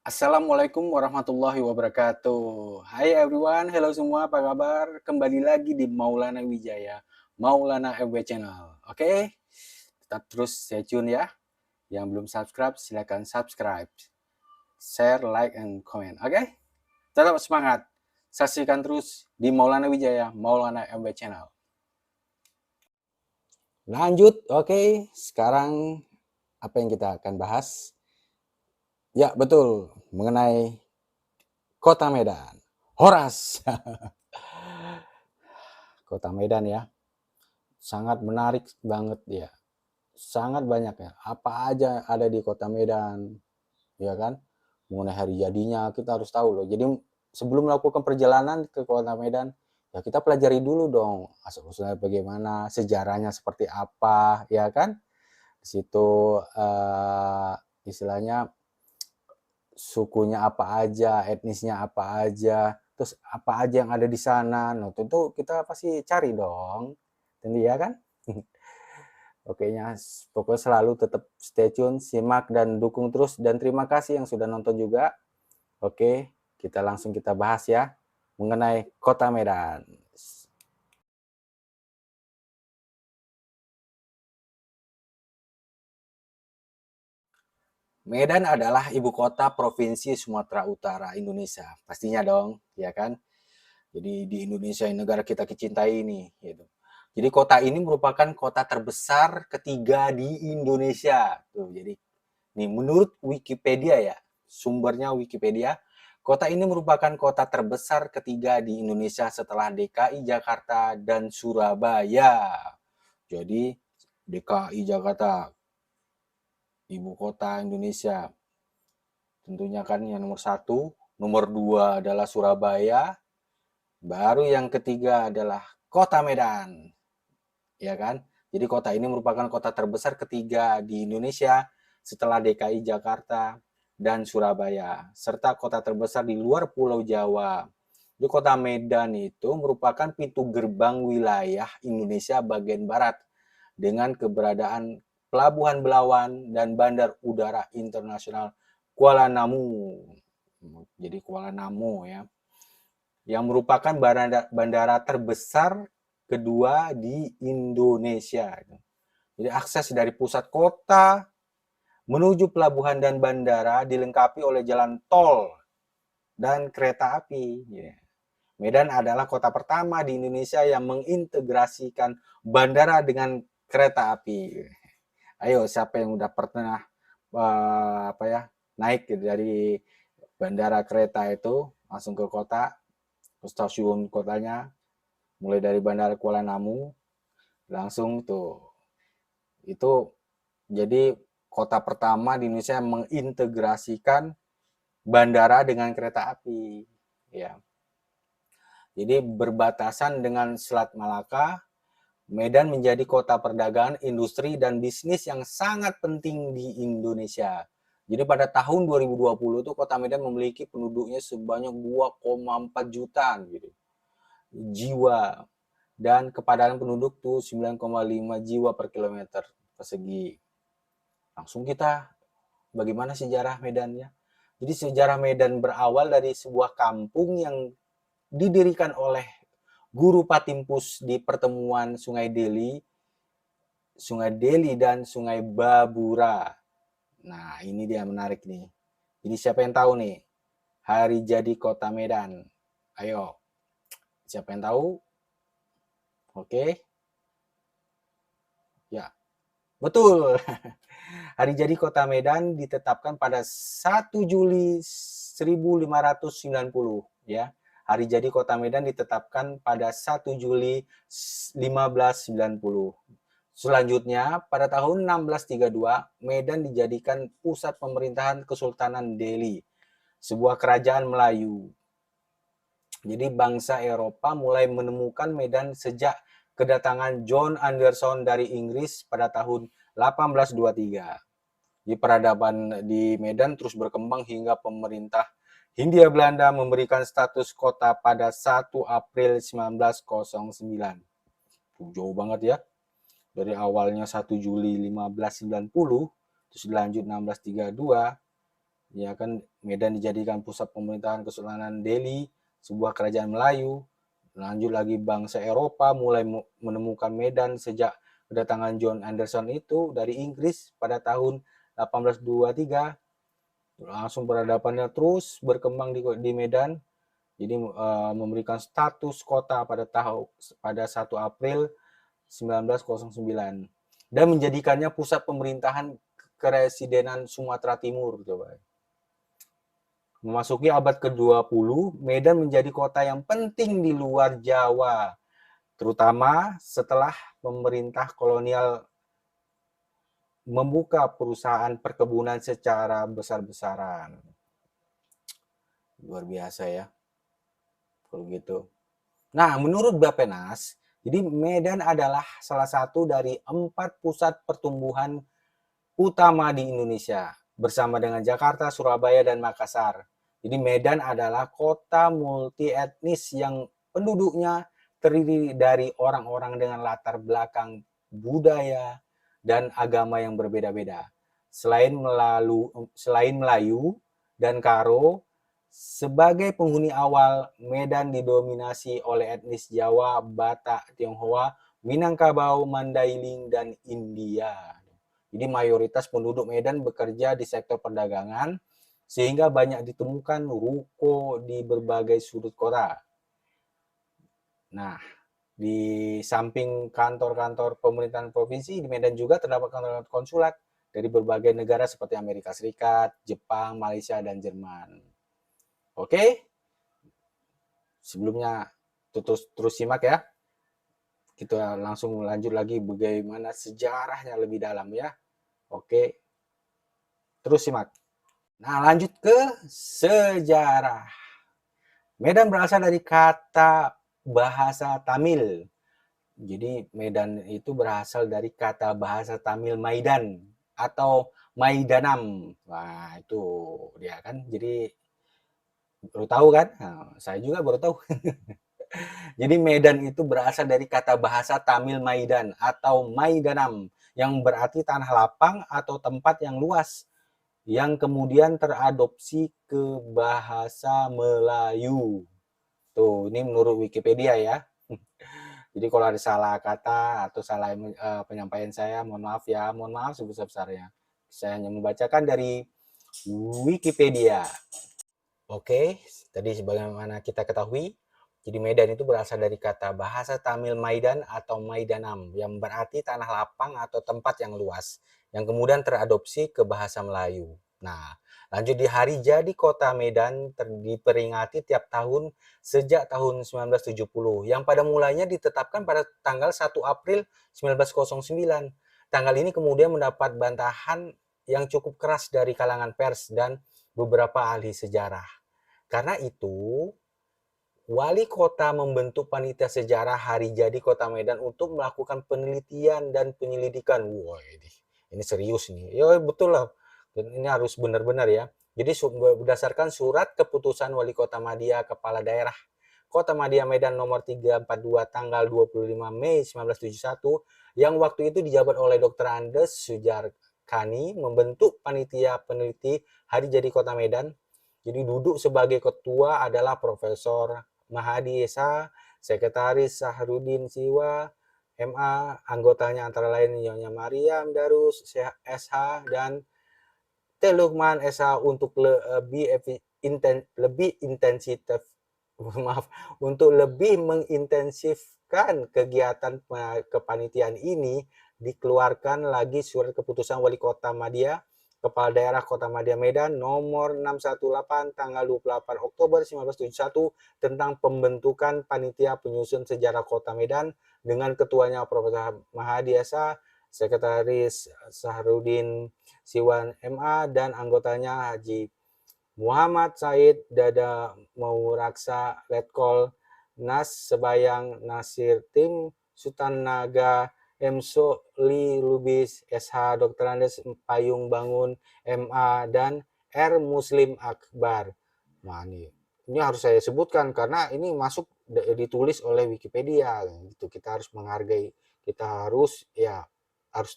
Assalamualaikum warahmatullahi wabarakatuh. Hai everyone, hello semua, apa kabar? Kembali lagi di Maulana Wijaya, Maulana FB Channel. Oke, tetap terus stay tune ya. Yang belum subscribe, silakan subscribe, share, like, and comment. Oke, tetap semangat. Saksikan terus di Maulana Wijaya, Maulana FB Channel. Lanjut, oke. Sekarang apa yang kita akan bahas? Ya, betul. Mengenai Kota Medan. Horas. Kota Medan ya, sangat menarik banget ya, sangat banyak ya, apa aja ada di Kota Medan, ya kan? Mengenai hari jadinya kita harus tahu loh. Jadi sebelum melakukan perjalanan ke Kota Medan, ya kita pelajari dulu dong asal-usulnya bagaimana, sejarahnya seperti apa, ya kan? Di situ istilahnya sukunya apa aja, etnisnya apa aja, terus apa aja yang ada di sana. Nah, tentu kita pasti cari dong. Tentu ya kan? Oke nya, pokoknya selalu tetap stay tune, simak dan dukung terus, dan terima kasih yang sudah nonton juga. Oke, kita bahas ya mengenai Kota Medan. Medan adalah ibu kota provinsi Sumatera Utara Indonesia, pastinya dong, ya kan? Jadi di Indonesia, negara kita kecintai ini, gitu. Jadi kota ini merupakan kota terbesar ketiga di Indonesia. Tuh, jadi nih menurut Wikipedia ya, sumbernya Wikipedia, kota ini merupakan kota terbesar ketiga di Indonesia setelah DKI Jakarta dan Surabaya. Jadi DKI Jakarta, ibu kota Indonesia, tentunya kan yang nomor satu, nomor dua adalah Surabaya, baru yang ketiga adalah Kota Medan, ya kan? Jadi kota ini merupakan kota terbesar ketiga di Indonesia setelah DKI Jakarta dan Surabaya, serta kota terbesar di luar Pulau Jawa. Jadi kota Medan itu merupakan pintu gerbang wilayah Indonesia bagian barat dengan keberadaan Pelabuhan Belawan dan Bandar Udara Internasional Kuala Namu. Jadi Kuala Namu ya, yang merupakan bandara terbesar kedua di Indonesia. Jadi akses dari pusat kota menuju pelabuhan dan bandara dilengkapi oleh jalan tol dan kereta api. Medan adalah kota pertama di Indonesia yang mengintegrasikan bandara dengan kereta api. Ayo, siapa yang udah pernah naik dari bandara kereta itu langsung ke kota, ke stasiun kotanya, mulai dari bandara Kuala Namu, langsung tuh. Itu jadi kota pertama di Indonesia yang mengintegrasikan bandara dengan kereta api. Ya. Jadi berbatasan dengan Selat Malaka, Medan menjadi kota perdagangan, industri, dan bisnis yang sangat penting di Indonesia. Jadi pada tahun 2020 tuh kota Medan memiliki penduduknya sebanyak 2,4 juta gitu, jiwa, dan kepadatan penduduk tuh 9,5 jiwa per kilometer persegi. Langsung kita bagaimana sejarah Medannya. Jadi sejarah Medan berawal dari sebuah kampung yang didirikan oleh Guru Patimpus di pertemuan Sungai Deli dan Sungai Babura. Nah, ini dia menarik nih. Jadi siapa yang tahu nih hari jadi Kota Medan? Ayo, siapa yang tahu? Oke. Ya, betul. Hari jadi Kota Medan ditetapkan pada 1 Juli 1590 ya. Hari jadi Kota Medan ditetapkan pada 1 Juli 1590. Selanjutnya, pada tahun 1632, Medan dijadikan pusat pemerintahan Kesultanan Delhi, sebuah kerajaan Melayu. Jadi bangsa Eropa mulai menemukan Medan sejak kedatangan John Anderson dari Inggris pada tahun 1823. Di peradaban di Medan terus berkembang hingga pemerintah Hindia Belanda memberikan status kota pada 1 April 1909. Jauh banget ya. Dari awalnya 1 Juli 1590, terus dilanjut 1632, Ya kan, Medan dijadikan pusat pemerintahan Kesultanan Delhi, sebuah kerajaan Melayu. Lanjut lagi bangsa Eropa mulai menemukan Medan sejak kedatangan John Anderson itu dari Inggris pada tahun 1823. Langsung peradabannya terus berkembang di Medan. Jadi memberikan status kota pada 1 April 1909 dan menjadikannya pusat pemerintahan Keresidenan Sumatera Timur. Coba. Memasuki abad ke-20, Medan menjadi kota yang penting di luar Jawa, terutama setelah pemerintah kolonial membuka perusahaan perkebunan secara besar-besaran. Luar biasa ya, kalau gitu. Nah, menurut Bappenas, jadi Medan adalah salah satu dari 4 pusat pertumbuhan utama di Indonesia, bersama dengan Jakarta, Surabaya, dan Makassar. Jadi Medan adalah kota multi etnis yang penduduknya terdiri dari orang-orang dengan latar belakang budaya dan agama yang berbeda-beda. Selain Melayu dan Karo, sebagai penghuni awal, Medan didominasi oleh etnis Jawa, Batak, Tionghoa, Minangkabau, Mandailing, dan India. Jadi mayoritas penduduk Medan bekerja di sektor perdagangan, sehingga banyak ditemukan ruko di berbagai sudut kota. Nah, di samping kantor-kantor pemerintahan provinsi, di Medan juga terdapat kantor konsulat dari berbagai negara seperti Amerika Serikat, Jepang, Malaysia, dan Jerman. Oke, sebelumnya terus simak ya. Kita langsung lanjut lagi bagaimana sejarahnya lebih dalam ya. Oke, terus simak. Nah, lanjut ke sejarah. Medan berasal dari kata bahasa Tamil. Jadi Medan itu berasal dari kata bahasa Tamil Maidan atau Maidanam. Wah, itu dia kan. Jadi baru tahu kan? Nah, saya juga baru tahu. Jadi Medan itu berasal dari kata bahasa Tamil Maidan atau Maidanam yang berarti tanah lapang atau tempat yang luas, yang kemudian teradopsi ke bahasa Melayu. Tuh, ini menurut Wikipedia ya. Jadi kalau ada salah kata atau salah penyampaian saya, mohon maaf ya, mohon maaf sebesar-besarnya. Saya hanya membacakan dari Wikipedia. Oke, tadi sebagaimana kita ketahui, jadi Medan itu berasal dari kata bahasa Tamil Maidan atau Maidanam yang berarti tanah lapang atau tempat yang luas, yang kemudian teradopsi ke bahasa Melayu. Nah, lanjut di hari jadi kota Medan diperingati tiap tahun sejak tahun 1970, yang pada mulanya ditetapkan pada tanggal 1 April 1909. Tanggal ini kemudian mendapat bantahan yang cukup keras dari kalangan pers dan beberapa ahli sejarah. Karena itu, wali kota membentuk panitia sejarah hari jadi kota Medan untuk melakukan penelitian dan penyelidikan. Wah, ini serius nih. Ya betul lah. Dan ini harus benar-benar ya. Jadi berdasarkan surat keputusan wali kota Madia kepala daerah Kota Madia Medan nomor 342 tanggal 25 Mei 1971 yang waktu itu dijabat oleh Dr. Andes Sujarkani membentuk panitia peneliti hari jadi kota Medan. Jadi duduk sebagai ketua adalah Profesor Mahadi Esa, Sekretaris Sahrudin Siwa, MA, anggotanya antara lain Nyonya Mariam Darus, SH, dan Telukman SH untuk lebih intensif maaf, untuk lebih mengintensifkan kegiatan kepanitiaan ini, dikeluarkan lagi surat keputusan Wali Kota Madia Kepala Daerah Kota Madia Medan nomor 618 tanggal 28 Oktober 1971 tentang pembentukan panitia penyusun sejarah Kota Medan dengan ketuanya Profesor Mahadi Esa, Sekretaris Sahrudin Siwan MA, dan anggotanya Haji Muhammad Said Dada Mauraksa, Letkol Nas Sebayang Nasir Tim Sutanaga Emso Li Lubis SH Dr. Andes Payung Bangun MA dan R Muslim Akbar. Nah, ini harus saya sebutkan karena ini masuk ditulis oleh Wikipedia gitu. Kita harus menghargai, kita harus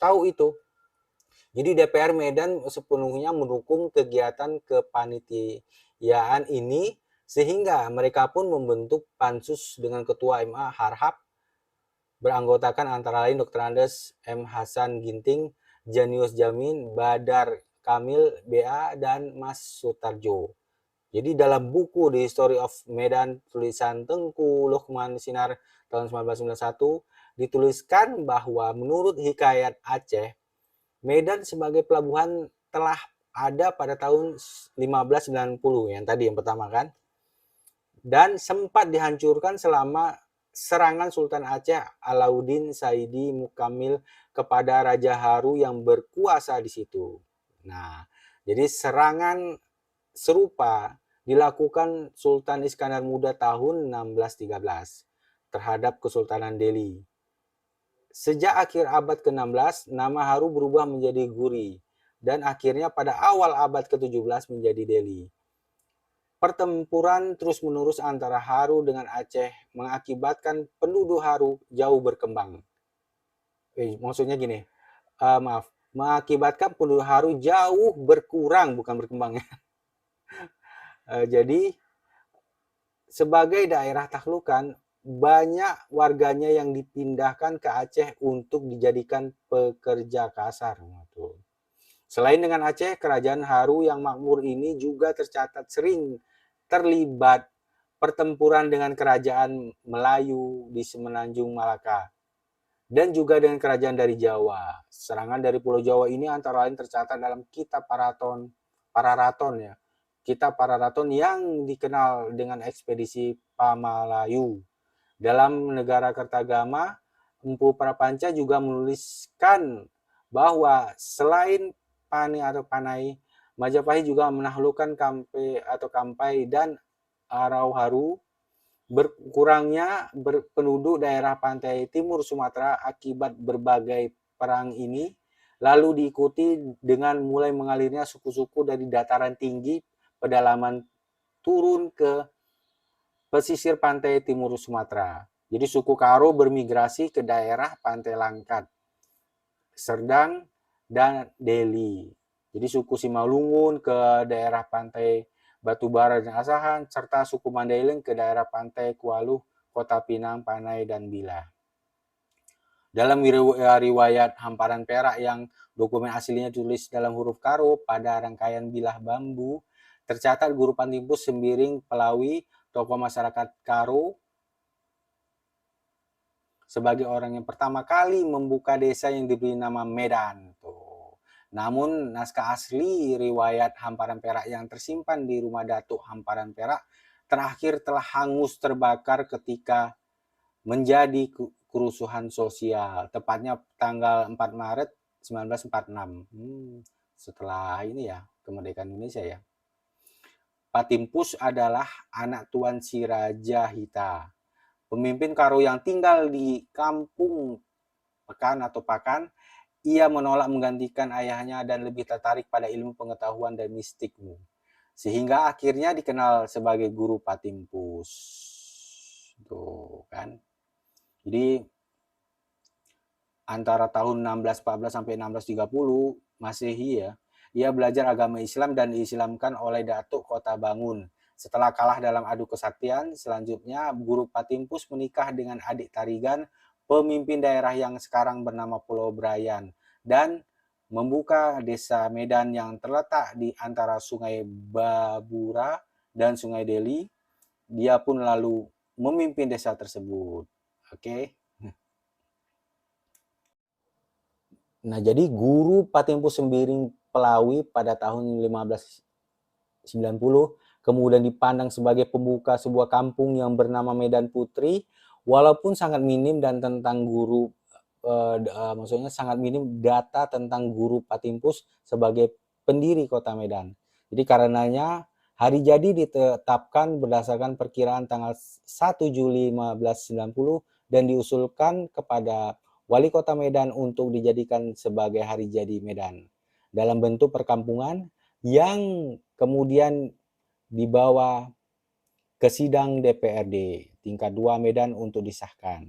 tahu itu. Jadi DPR Medan sepenuhnya mendukung kegiatan kepanitiaan ini, sehingga mereka pun membentuk pansus dengan Ketua MA Harhab beranggotakan antara lain Dr. Andes M. Hasan Ginting, Janius Jamin, Badar Kamil BA, dan Mas Sutarjo. Jadi dalam buku The History of Medan tulisan Tengku Lukman Sinar tahun 1991 dituliskan bahwa menurut Hikayat Aceh, Medan sebagai pelabuhan telah ada pada tahun 1590 yang tadi yang pertama kan, dan sempat dihancurkan selama serangan Sultan Aceh Alauddin Saidi Mukamil kepada Raja Haru yang berkuasa di situ. Nah, jadi serangan serupa dilakukan Sultan Iskandar Muda tahun 1613 terhadap Kesultanan Delhi. Sejak akhir abad ke-16, nama Haru berubah menjadi Guri, dan akhirnya pada awal abad ke-17 menjadi Delhi. Pertempuran terus-menerus antara Haru dengan Aceh mengakibatkan penduduk Haru jauh berkembang. Maksudnya gini, mengakibatkan penduduk Haru jauh berkurang, bukan berkembang ya. Jadi sebagai daerah taklukan, banyak warganya yang dipindahkan ke Aceh untuk dijadikan pekerja kasar. Selain dengan Aceh, kerajaan Haru yang makmur ini juga tercatat sering terlibat pertempuran dengan kerajaan Melayu di Semenanjung Malaka dan juga dengan kerajaan dari Jawa. Serangan dari Pulau Jawa ini antara lain tercatat dalam Kitab Pararaton ya. Kitab Pararaton yang dikenal dengan ekspedisi Pamalayu. Dalam Negara Kertagama, Empu Prapanca juga menuliskan bahwa selain Pani atau Panai, Majapahit juga menaklukkan Kampai dan Arauharu. Berkurangnya penduduk daerah pantai timur Sumatera akibat berbagai perang ini lalu diikuti dengan mulai mengalirnya suku-suku dari dataran tinggi pedalaman turun ke pesisir pantai timur Sumatera. Jadi suku Karo bermigrasi ke daerah pantai Langkat, Serdang, dan Deli. Jadi suku Simalungun ke daerah pantai Batubara dan Asahan, serta suku Mandailing ke daerah pantai Kualuh, Kota Pinang, Panai, dan Bilah. Dalam riwayat Hamparan Perak yang dokumen aslinya ditulis dalam huruf Karo pada rangkaian bilah bambu, tercatat Guru Pantimpus Sembiring Pelawi, tokoh masyarakat Karo, sebagai orang yang pertama kali membuka desa yang diberi nama Medan. Namun naskah asli riwayat Hamparan Perak yang tersimpan di Rumah Datuk Hamparan Perak terakhir telah hangus terbakar ketika menjadi kerusuhan sosial, tepatnya tanggal 4 Maret 1946. Setelah ini ya, kemerdekaan Indonesia ya. Patimpus adalah anak Tuan Sirajahita, pemimpin Karo yang tinggal di kampung Pekan atau Pakan. Ia menolak menggantikan ayahnya dan lebih tertarik pada ilmu pengetahuan dan mistikmu, sehingga akhirnya dikenal sebagai Guru Patimpus. Tuh kan. Jadi antara tahun 1614 sampai 1630 Masehi ya, ia belajar agama Islam dan diislamkan oleh Datuk Kota Bangun. Setelah kalah dalam adu kesaktian, selanjutnya Guru Patimpus menikah dengan adik Tarigan, pemimpin daerah yang sekarang bernama Pulau Brayan, dan membuka desa Medan yang terletak di antara Sungai Babura dan Sungai Deli. Dia pun lalu memimpin desa tersebut. Oke. Nah, jadi Guru Patimpus Sembiring Pelawi pada tahun 1590 kemudian dipandang sebagai pembuka sebuah kampung yang bernama Medan Putri, walaupun sangat minim dan tentang guru maksudnya sangat minim data tentang Guru Patimpus sebagai pendiri kota Medan. Jadi karenanya hari jadi ditetapkan berdasarkan perkiraan tanggal 1 Juli 1590 dan diusulkan kepada Wali Kota Medan untuk dijadikan sebagai hari jadi Medan dalam bentuk perkampungan yang kemudian dibawa ke sidang DPRD tingkat 2 Medan untuk disahkan.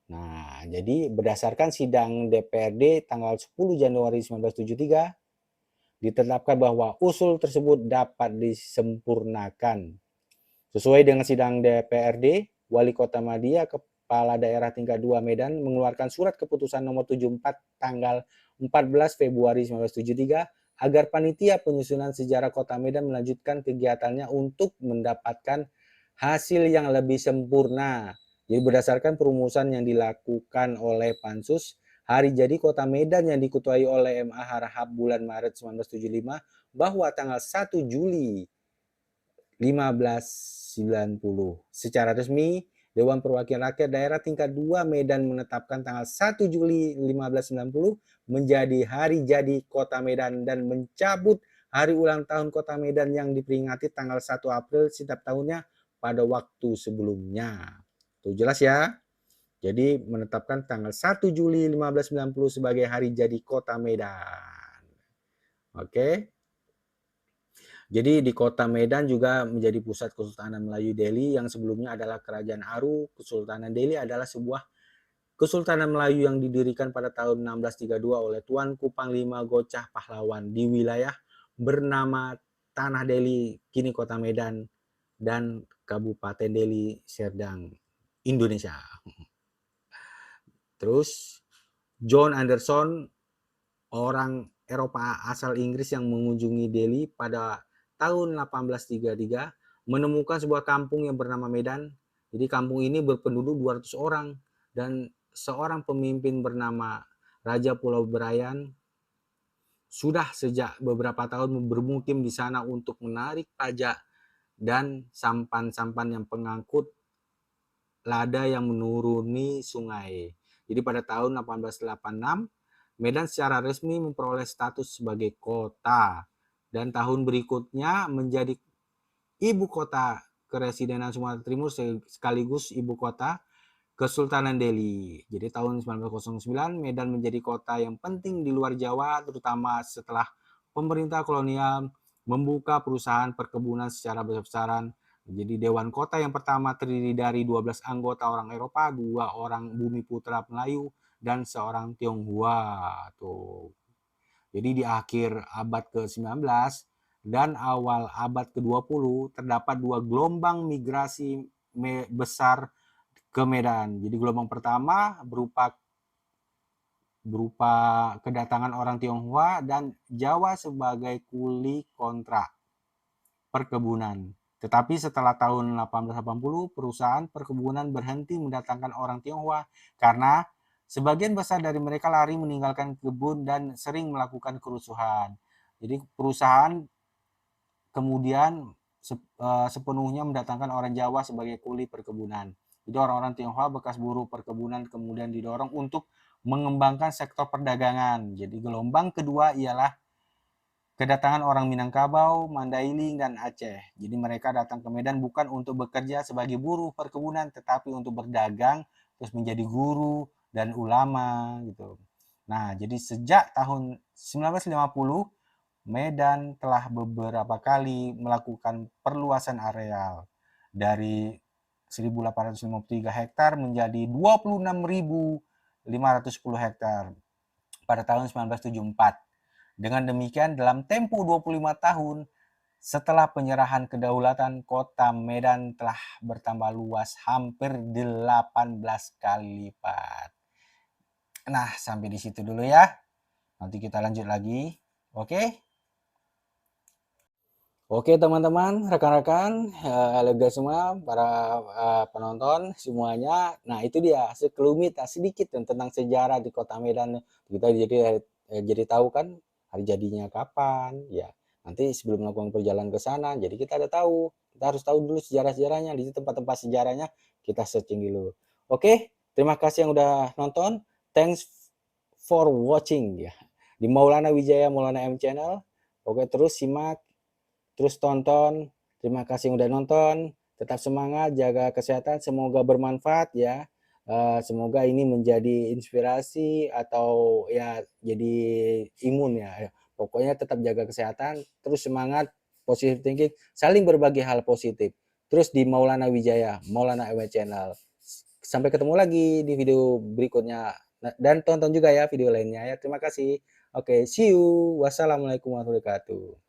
Nah, jadi berdasarkan sidang DPRD tanggal 10 Januari 1973, ditetapkan bahwa usul tersebut dapat disempurnakan. Sesuai dengan sidang DPRD, Wali Kota Madia, Kepala Daerah Tingkat 2 Medan mengeluarkan surat keputusan nomor 74 tanggal 14 Februari 1973 agar panitia penyusunan sejarah Kota Medan melanjutkan kegiatannya untuk mendapatkan hasil yang lebih sempurna. Jadi berdasarkan perumusan yang dilakukan oleh Pansus, hari jadi Kota Medan yang diketuai oleh MA Harahap bulan Maret 1975 bahwa tanggal 1 Juli 1590. Secara resmi, Dewan Perwakilan Rakyat Daerah Tingkat 2 Medan menetapkan tanggal 1 Juli 1590 menjadi hari jadi Kota Medan dan mencabut hari ulang tahun Kota Medan yang diperingati tanggal 1 April setiap tahunnya pada waktu sebelumnya. Tuh jelas ya. Jadi menetapkan tanggal 1 Juli 1590 sebagai hari jadi Kota Medan. Oke. Jadi di kota Medan juga menjadi pusat Kesultanan Melayu Delhi yang sebelumnya adalah Kerajaan Aru. Kesultanan Delhi adalah sebuah Kesultanan Melayu yang didirikan pada tahun 1632 oleh Tuanku Panglima Gocah Pahlawan di wilayah bernama Tanah Delhi, kini Kota Medan, dan Kabupaten Delhi Serdang, Indonesia. Terus John Anderson, orang Eropa asal Inggris yang mengunjungi Delhi pada tahun 1833 menemukan sebuah kampung yang bernama Medan. Jadi kampung ini berpenduduk 200 orang dan seorang pemimpin bernama Raja Pulau Berayan sudah sejak beberapa tahun bermukim di sana untuk menarik pajak dan sampan-sampan yang pengangkut lada yang menuruni sungai. Jadi pada tahun 1886 Medan secara resmi memperoleh status sebagai kota dan tahun berikutnya menjadi ibu kota Kepresidenan Sumatera Timur sekaligus ibu kota Kesultanan Delhi. Jadi tahun 1909 Medan menjadi kota yang penting di luar Jawa, terutama setelah pemerintah kolonial membuka perusahaan perkebunan secara besar-besaran. Jadi Dewan Kota yang pertama terdiri dari 12 anggota orang Eropa, 2 orang bumi putra Melayu, dan seorang Tionghoa. Tuh. Jadi di akhir abad ke-19 dan awal abad ke-20 terdapat 2 gelombang migrasi besar ke Medan. Jadi gelombang pertama berupa kedatangan orang Tionghoa dan Jawa sebagai kuli kontrak perkebunan. Tetapi setelah tahun 1880, perusahaan perkebunan berhenti mendatangkan orang Tionghoa karena sebagian besar dari mereka lari meninggalkan kebun dan sering melakukan kerusuhan. Jadi perusahaan kemudian sepenuhnya mendatangkan orang Jawa sebagai kuli perkebunan. Jadi orang-orang Tionghoa bekas buruh perkebunan kemudian didorong untuk mengembangkan sektor perdagangan. Jadi gelombang kedua ialah kedatangan orang Minangkabau, Mandailing, dan Aceh. Jadi mereka datang ke Medan bukan untuk bekerja sebagai buruh perkebunan, tetapi untuk berdagang, terus menjadi guru dan ulama gitu. Nah, jadi sejak tahun 1950, Medan telah beberapa kali melakukan perluasan areal dari 1.853 hektar menjadi 26.510 hektar pada tahun 1974. Dengan demikian, dalam tempo 25 tahun setelah penyerahan kedaulatan, kota Medan telah bertambah luas hampir 18 kali lipat. Nah, sampai di situ dulu ya. Nanti kita lanjut lagi. Oke? Oke teman-teman, rekan-rekan, lega semua para penonton semuanya. Nah itu dia sekelumit sedikit tentang sejarah di Kota Medan. Kita jadi tahu kan hari jadinya kapan, ya. Nanti sebelum melakukan perjalanan ke sana, jadi kita ada tahu. Kita harus tahu dulu sejarah-sejarahnya di tempat-tempat sejarahnya. Kita searching dulu. Oke, terima kasih yang udah nonton. Thanks for watching ya di Maulana Wijaya Maulana M Channel. Oke, terus simak. Terus tonton, terima kasih udah nonton, tetap semangat, jaga kesehatan, semoga bermanfaat ya. Semoga ini menjadi inspirasi atau ya jadi imun ya. Pokoknya tetap jaga kesehatan, terus semangat, positive thinking, saling berbagi hal positif. Terus di Maulana Wijaya, Maulana Ewa Channel. Sampai ketemu lagi di video berikutnya. Dan tonton juga ya video lainnya ya. Terima kasih. Oke, see you. Wassalamualaikum warahmatullahi wabarakatuh.